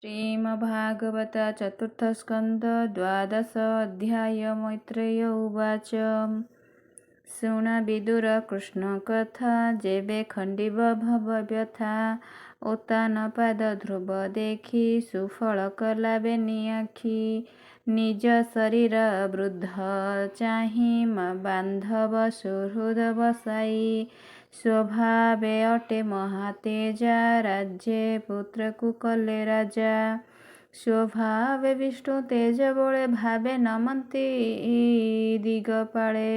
श्रीमद्भागवत चतुर्थस्कन्ध द्वादश अध्याय मैत्रेय उवाच ଶୁଣ ବିଦୁର କୃଷ୍ଣ କଥା ଯେବେ ଖଣ୍ଡିବ ଭବ ବ୍ୟଥା ଉତ୍ତାନ ପାଦ ଧ୍ରୁବ ଦେଖି ସୁଫଳ କଲା ବେନି ଆଖି ନିଜ ଶରୀର ବୃଦ୍ଧ ଚାହିଁ ବାନ୍ଧବ ସୁହୃଦ ବସାଇ ସ୍ୱଭାବେ ଅଟେ ମହାତେଜା ରାଜ୍ୟେ ପୁତ୍ରକୁ କଲେ ରାଜା ସ୍ୱଭାବେ ବିଷ୍ଣୁ ତେଜ ବଳେ ଭାବେ ନମନ୍ତି ଦିଗପାଳେ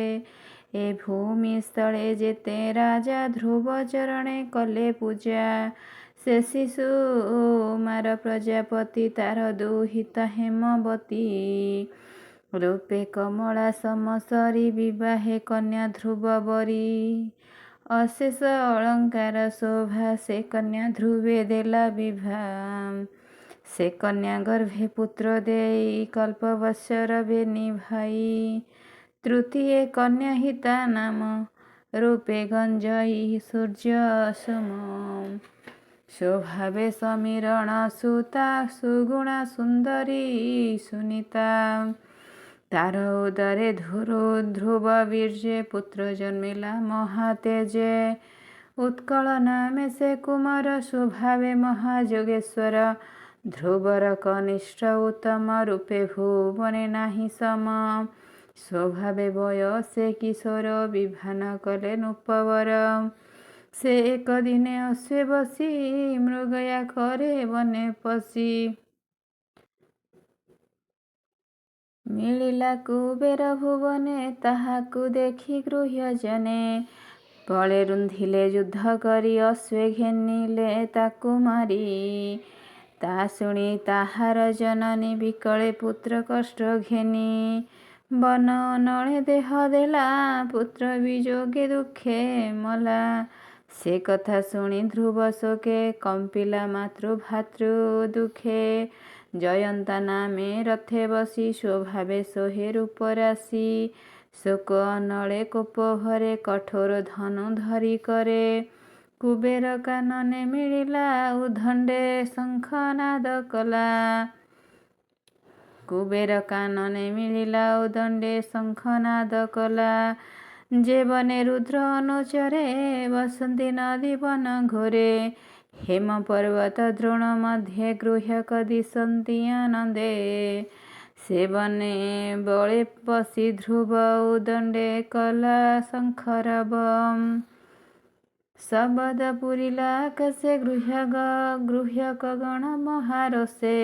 ଏ ଭୂମି ସ୍ଥଳେ ଯେତେ ରାଜା ଧ୍ରୁବ ଚରଣେ କଲେ ପୂଜା ସେ ଶିଶୁ ମାର ପ୍ରଜାପତି ତାର ଦୁହିତା ହେମବତୀ ରୂପେ କମଳା ସମସରି ବିବାହେ କନ୍ୟା ଧ୍ରୁବ ବରୀ ଅଶେଷ ଅଳଙ୍କାର ଶୋଭା ସେ କନ୍ୟା ଧ୍ରୁବେ ଦେଲା ବିଭା ସେ କନ୍ୟା ଗର୍ଭେ ପୁତ୍ର ଦେଇ କଳ୍ପବତ୍ସର ବେନି ଭାଇ ତୃତୀୟ କନ୍ୟା ହିତା ନାମ ରୂପେ ଗଞ୍ଜଇ ସୂର୍ଯ୍ୟ ସମ ସ୍ୱଭାବେ ସମୀରଣ ସୁତା ସୁଗୁଣା ସୁନ୍ଦରୀ ସୁନିତା ତାର ଉଦରେ ଧ୍ରୁବ ବୀର୍ଯ୍ୟ ପୁତ୍ର ଜନ୍ମିଲା ମହାତେଜେ ଉତ୍କଳ ନାମେ ସେ କୁମାର ସ୍ୱଭାବେ ମହାଯୋଗେଶ୍ୱର ଧ୍ରୁବର କନିଷ୍ଠ ଉତ୍ତମ ରୂପେ ଭୁବନେ ନାହିଁ ସମ ସ୍ୱଭାବେ ବୟସେ କିଶୋର ବିଭାନ କଲେ ନୃପବର ସେ ଏକ ଦିନେ ଅଶ୍ଵେ ବସି ମୃଗୟା କରେ ବନେ ପଶି ମିଳିଲା କୁବେର ଭୁବନେ ତାହାକୁ ଦେଖି ଗୃହ୍ୟଜନେ ବଳେ ରୁନ୍ଧିଲେ ଯୁଦ୍ଧ କରି ଅଶ୍ଵେ ଘେନିଲେ ତାକୁ ମାରି ତା ଶୁଣି ତାହାର ଜନନୀ ବିକଳେ ପୁତ୍ର କଷ୍ଟ ଘେନି ବନ ଅନଳେ ଦେହ ଦେଲା ପୁତ୍ର ବିଯୋଗେ ଦୁଃଖେ ମଲା ସେ କଥା ଶୁଣି ଧ୍ରୁବ ଶୋକେ କମ୍ପିଲା ମାତୃଭାତୃ ଦୁଃଖେ ଜୟନ୍ତା ନାମେ ରଥେ ବସି ସ୍ୱଭାବେ ସୋହେ ରୂପରାଶି ଶୋକ ଅନଳେ କୋପ ଭରେ କଠୋର ଧନୁ ଧରି କରେ କୁବେର କାନନେ ମିଳିଲା ଉଦଣ୍ଡେ ଶଙ୍ଖନାଦ କଲା କୁବେର କାନନେ ମିଳିଲା ଉଦଣ୍ଡେ ଶଙ୍ଖନାଦ କଲା ଯେ ବନେ ରୁଦ୍ର ଅନୁଚରେ ବସନ୍ତି ନଦୀ ବନ ଘୋରେ ହେମ ପର୍ବତ ଦ୍ରୋଣ ମଧ୍ୟେ ଗୃହ୍ୟକ ଦିଶନ୍ତି ଆନନ୍ଦେ ସେ ବନେ ବଳେ ପଶି ଧ୍ରୁବ ଉଦଣ୍ଡେ କଲା ଶଙ୍ଖରବ ଶବଦ ପୁରିଲା ଆକାଶେ ଗୃହ୍ୟକ ଗଣ ମହାରସେ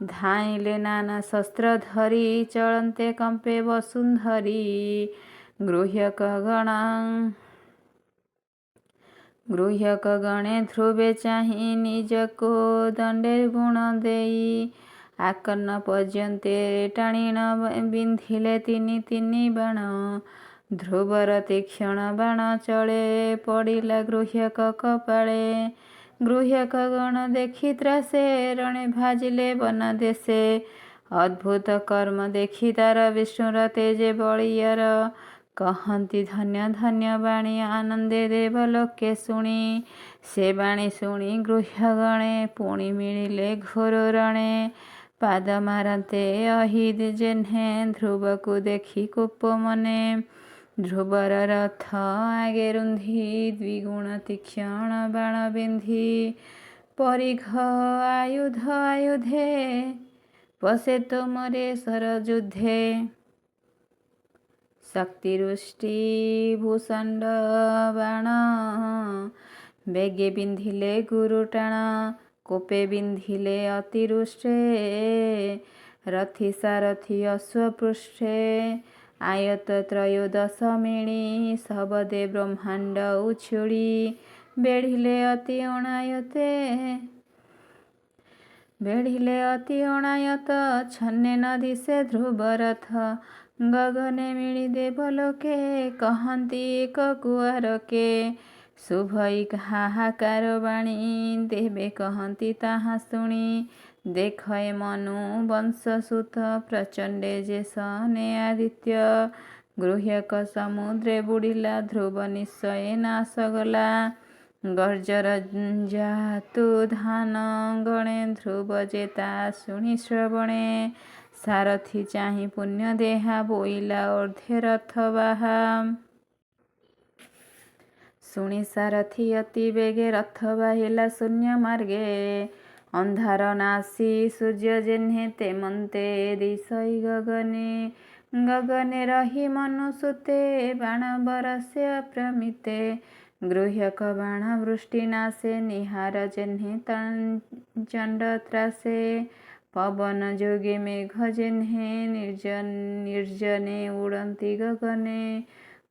ଧାଇଁଲେ ନାନା ଶସ୍ତ୍ର ଧରି ଚଳନ୍ତେ କମ୍ପେ ବସୁନ୍ଧରୀ ଗୃହ୍ୟକ ଗଣେ ଧ୍ରୁବେ ଚାହିଁ ନିଜକୁ ଦଣ୍ଡେ ଗୁଣ ଦେଇ ଆକର୍ଣ୍ଣ ପର୍ଯ୍ୟନ୍ତେ ଟାଣିଣ ବିନ୍ଧିଲେ ତିନି ବାଣ ଧ୍ରୁବର ତୀକ୍ଷଣ ବାଣ ଚଳେ ପଡ଼ିଲା ଗୃହ୍ୟକ କପାଳେ ଗୃହ୍ୟକ ଗଣ ଦେଖି ତ୍ରାସେ ରଣେ ଭାଜିଲେ ବନ ଦେଶେ ଅଦ୍ଭୁତ କର୍ମ ଦେଖି ତାର ବିଷ୍ଣୁର ତେଜେ ବଳୀୟର କହନ୍ତି ଧନ୍ୟ ଧନ୍ୟ ବାଣୀ ଆନନ୍ଦେ ଦେବ ଲୋକେ ଶୁଣି ସେ ବାଣୀ ଶୁଣି ଗୃହ୍ୟଗଣେ ପୁଣି ମିଳିଲେ ଘୋର ରଣେ ପାଦ ମାରନ୍ତେ ଅହି ଯେହ୍ନେ ଧ୍ରୁବକୁ ଦେଖି କୋପ ମନେ ଧ୍ରୁବର ରଥ ଆଗେ ରୁନ୍ଧି ଦ୍ୱିଗୁଣ ତୀକ୍ଷଣ ବାଣ ବିନ୍ଧି ପରିଘ ଆୟୁଧେ ପଶେ ତୋମରେ ସରଯୁଦ୍ଧେ ଶକ୍ତିରୁଷ୍ଟି ଭୂଷଣ୍ଡ ବାଣ ବେଗେ ବିନ୍ଧିଲେ ଗୁରୁ ଟାଣ କୋପେ ବିନ୍ଧିଲେ ଅତିରୁଷ୍ଟେ ରଥି ସାରଥି ଅଶ୍ୱପୃଷ୍ଠେ ଆୟତ ତ୍ରୟୋଦଶ ମିଣି ଶବଦେ ବ୍ରହ୍ମାଣ୍ଡ ଉଛୁଳି ବେଢ଼ିଲେ ଅତି ଅଣାୟତ ଛନ୍ନେ ନଦୀ ସେ ଧ୍ରୁବ ରଥ ଗଗନେ ମିଳି ଦେବ ଲୋକେ କହନ୍ତି ଏକ କୁଆରକେ ଶୁଭଇ ହାହାକାର ବାଣୀ ଦେବେ କହନ୍ତି ତାହା ଶୁଣି ଦେଖ ଏ ମନୁ ବଂଶସୁତ ପ୍ରଚଣ୍ଡେ ଯେ ସନେ ଆଦିତ୍ୟ ଗୃହ୍ୟକ ସମୁଦ୍ରେ ବୁଡ଼ିଲା ଧ୍ରୁବ ନିଶ୍ଚୟ ନାଶ ଗଲା ଗର୍ଜର ଜାତୁ ଧାନ ଗଣେ ଧ୍ରୁବ ଜେତା ଶୁଣି ଶ୍ରବଣେ ସାରଥି ଚାହିଁ ପୁଣ୍ୟ ଦେହା ବୋଇଲା ଅର୍ଦ୍ଧେ ରଥ ବାହା। ଶୁଣି ସାରଥି ଅତି ବେଗେ ରଥ ବାହିଲା ଶୂନ୍ୟ ମାର୍ଗେ ଅନ୍ଧାର ନାସି ସୂର୍ଯ୍ୟ ଯେହ୍ନେ ତେମନ୍ତେ ଦିଶଇ ଗଗନେ ଗଗନେ ରହି ମନୁସୂତେ ବାଣ ବରସେ ଅପ୍ରମିତେ ଗୃହ୍ୟକ ବାଣ ବୃଷ୍ଟି ନାଶେ ନିହାର ଯେହ୍ନେ ଚଣ୍ଡ ତ୍ରାସେ ପବନ ଯୋଗେ ମେଘ ଯେହ୍ନେ ନିର୍ଜନେ ଉଡ଼ନ୍ତି ଗଗନେ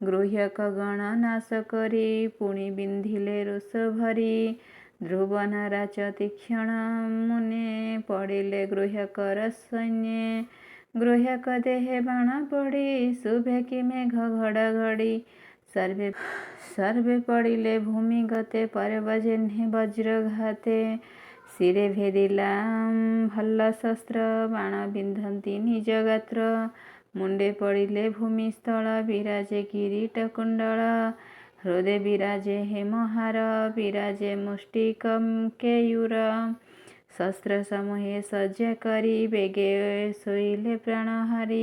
ଗୃହ୍ୟକ ଗଣ ନାଶ କରି ପୁଣି ବିନ୍ଧିଲେ ରୋଷ ଭରି ଧ୍ରୁବ ନାରାଜ ତୀକ୍ଷଣ ମୁନେ ପଡ଼ିଲେ ଗୃହ୍ୟକର ସୈନ୍ୟେ ଗୃହ୍ୟକ ଦେହେ ବାଣ ପଡ଼ି ଶୁଭେ କି ମେଘ ଘଡ଼ଘଡ଼ି ସର୍ବେ ପଡ଼ିଲେ ଭୂମି ଗତେ ପର୍ବ ଯେହ୍ନେ ବଜ୍ରଘାତେ ଶିରେ ଭେଦିଲା ଭଲ ଶସ୍ତ୍ର ବାଣ ବିନ୍ଧନ୍ତି ନିଜ ଗାତ୍ର ମୁଣ୍ଡେ ପଡ଼ିଲେ ଭୂମିସ୍ଥଳ ବିରାଜେ କିରୀଟ କୁଣ୍ଡଳ ହୃଦେ ବିରାଜେ ହେମହାର ବିରାଜେ ମୁଷ୍ଟିକ କେୟୁର ଶସ୍ତ୍ର ସମୂହେ ସଜ୍ଜା କରି ବେଗେ ଶୋଇଲେ ପ୍ରାଣହାରି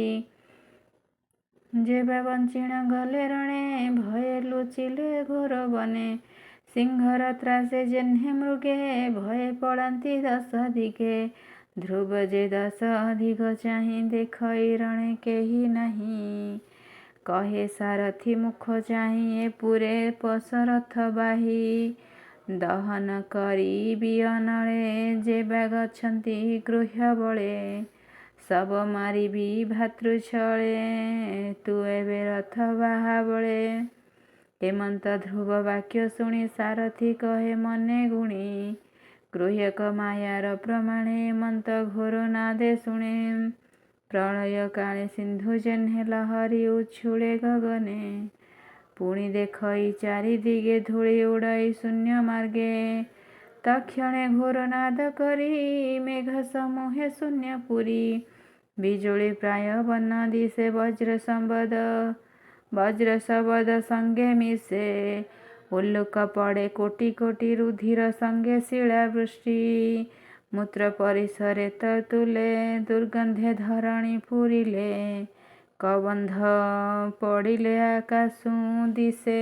ଯେବେ ବଞ୍ଚିଣ ଗଲେ ରଣେ ଭୟେ ଲୁଚିଲେ ଘୋର ବନେ ସିଂହର ତ୍ରାସେ ଯେହ୍ନେ ମୃଗେ ଭୟେ ପଳାନ୍ତି ଦଶ ଦିଗେ ଧ୍ରୁବ ଯେ ଦଶ ଦିଗ ଚାହିଁ ଦେଖଇ ରଣେ କେହି ନାହିଁ କହେ ସାରଥି ମୁଖ ଚାହିଁ ଏ ପୁରେ ପଶରଥ ବାହି ଦହନ କରି ବିୟନଳେ ଯେ ବାଗ ଅଛନ୍ତି ଗୃହ୍ୟ ବଳେ ଶବ ମାରିବି ଭାତୃଛଳେ ତୁ ଏବେ ରଥ ବାହା ବଳେ ହେମନ୍ତ ଧ୍ରୁବ ବାକ୍ୟ ଶୁଣି ସାରଥି କହେ ମନେ ଗୁଣି ଗୃହ୍ୟକ ମାୟାର ପ୍ରମାଣେ ହେମନ୍ତ ଘୋର ନାଦେ ଶୁଣେ ପ୍ରଳୟ କାଳେ ସିନ୍ଧୁ ଯେହ୍ନେ ଲହରୀ ଉଛୁଳେ ଗଗନେ ପୁଣି ଦେଖଇ ଚାରି ଦିଗେ ଧୂଳି ଉଡ଼ାଇ ଶୂନ୍ୟ ମାର୍ଗେ ତକ୍ଷଣେ ଘୋର ନାଦ କରି ମେଘ ସମୂହେ ଶୂନ୍ୟ ପୁରୀ ବିଜୁଳି ପ୍ରାୟ ବନ ଦିଶେ ବଜ୍ର ଶବଦ ସଙ୍ଗେ ମିଶେ ଉଲ୍ଲୁକ ପଡ଼େ କୋଟି କୋଟି ରୁଧିର ସଙ୍ଗେ ଶିଳା ବୃଷ୍ଟି ମୂତ୍ର ପରିସରେ ତୁଲେ ଦୁର୍ଗନ୍ଧେ ଧରଣୀ ପୁରିଲେ କବନ୍ଧ ପଡ଼ିଲେ ଆକାଶୁ ଦିଶେ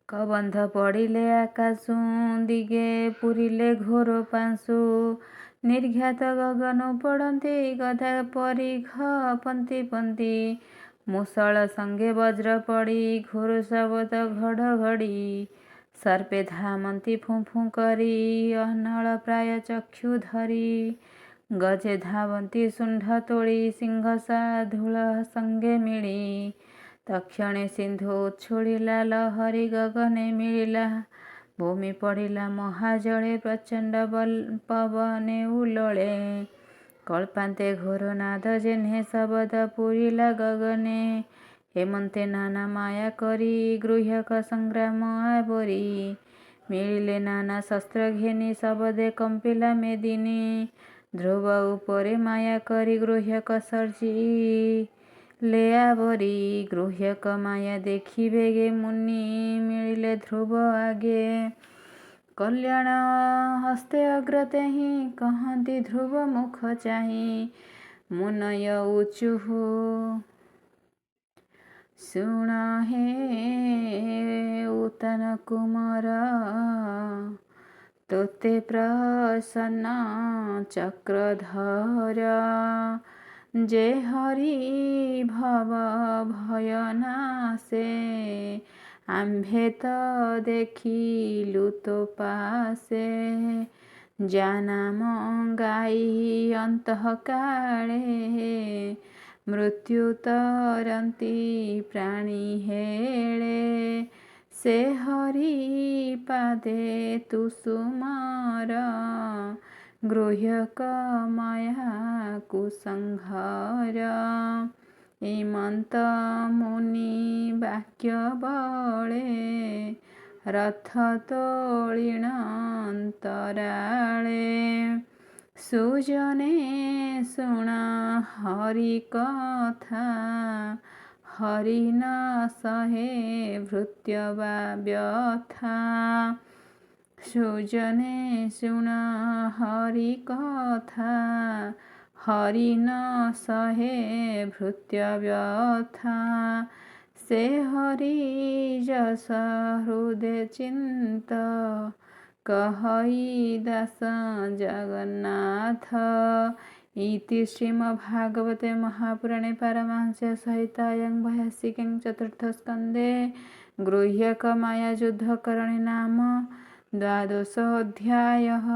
କବନ୍ଧ ପଡ଼ିଲେ ଆକାଶୁ ଦିଗେ ପୁରିଲେ ଘୋର ପାଶୁ ନିର୍ଘାତ ଗଗନ ପଡ଼ନ୍ତି ଗଧା ପରିଘ ପନ୍ତି ପନ୍ତି ମୂଷଳ ସଙ୍ଗେ ବଜ୍ର ପଡ଼ି ଘୋର ଶବଦ ଘଡ଼ଘଡ଼ି ସର୍ପେ ଧାମନ୍ତି ଫୁଁ ଫୁଁ କରି ଅନଳ ପ୍ରାୟ ଚକ୍ଷୁ ଧରି ଗଜେ ଧାବନ୍ତି ଶୁଣ୍ଢ ତୋଳି ସିଂହ ଧୂଳ ସଙ୍ଗେ ମିଳି ତକ୍ଷଣେ ସିନ୍ଧୁ ଉଛୁଳିଲା ଲହରୀ ଗଗନେ ମିଳିଲା ଭୂମି ପଡ଼ିଲା ମହାଜଳେ ପ୍ରଚଣ୍ଡ ପବନେ ଉଲଳେ କଳ୍ପାନ୍ତେ ଘୋର ନାଦ ଯେହ୍ନେ ଶବଦ ପୁରିଲା ଗଗନେ ହେମନ୍ତେ ନାନା ମାୟା କରି ଗୃହ୍ୟକ ସଂଗ୍ରାମ ଆବରି ମିଳିଲେ ନାନା ଶସ୍ତ୍ର ଘେନି ଶବଦେ କମ୍ପିଲା ମେଦିନୀ ଧ୍ରୁବ ଉପରେ ମାୟା କରି ଗୃହ୍ୟକ ସର୍ଜିଲେ ଆବରି ଗୃହ୍ୟକ ମାୟା ଦେଖି ବେଗେ ମୁନି ମିଳିଲେ ଧ୍ରୁବ ଆଗେ କଲ୍ୟାଣ ହସ୍ତେ ଅଗ୍ରତେ ହିଁ କହନ୍ତି ଧ୍ରୁବ ମୁଖ ଚାହିଁ ମୁନୟ ଉଚୁହୁ ଶୁଣ ହେ ଉତ୍ତନ କୁମାର ତୋତେ ପ୍ରସନ୍ନ ଚକ୍ରଧର ଯେ ହରି ଭବ ଭୟ ନାଶେ ଆମ୍ଭେ ତ ଦେଖିଲୁ ତୋ ପାଶେ ଯା ନାମ ଗାଇ ଅନ୍ତଃକାଳେ ମୃତ୍ୟୁ ତରନ୍ତି ପ୍ରାଣୀ ହେଳେ ସେ ହରି ପାଦେ ତୁ ସୁମର ଗୃହ୍ୟକ ମାୟା କୁସଂହାର ହେମନ୍ତ ମୁନି ବାକ୍ୟ ବଳେ ରଥ ତୋଳିଣ ଅନ୍ତରାଳେ ସୁଜନେ ଶୁଣ ହରି କଥା हरि न सहे भृत्य वा व्यथा। सुजने सुन हरि कथा, हरि न सहे भृत्य व्यथा। से हरि जस हृदय चिंत, कहई दास जगन्नाथ। इति श्रीमद्भागवते महापुराणे पारमहंस्यां संहितायां भाष्यिके चतुर्थस्कन्धे गृह्यक मायायुद्धकरणे नाम 12 अध्यायः।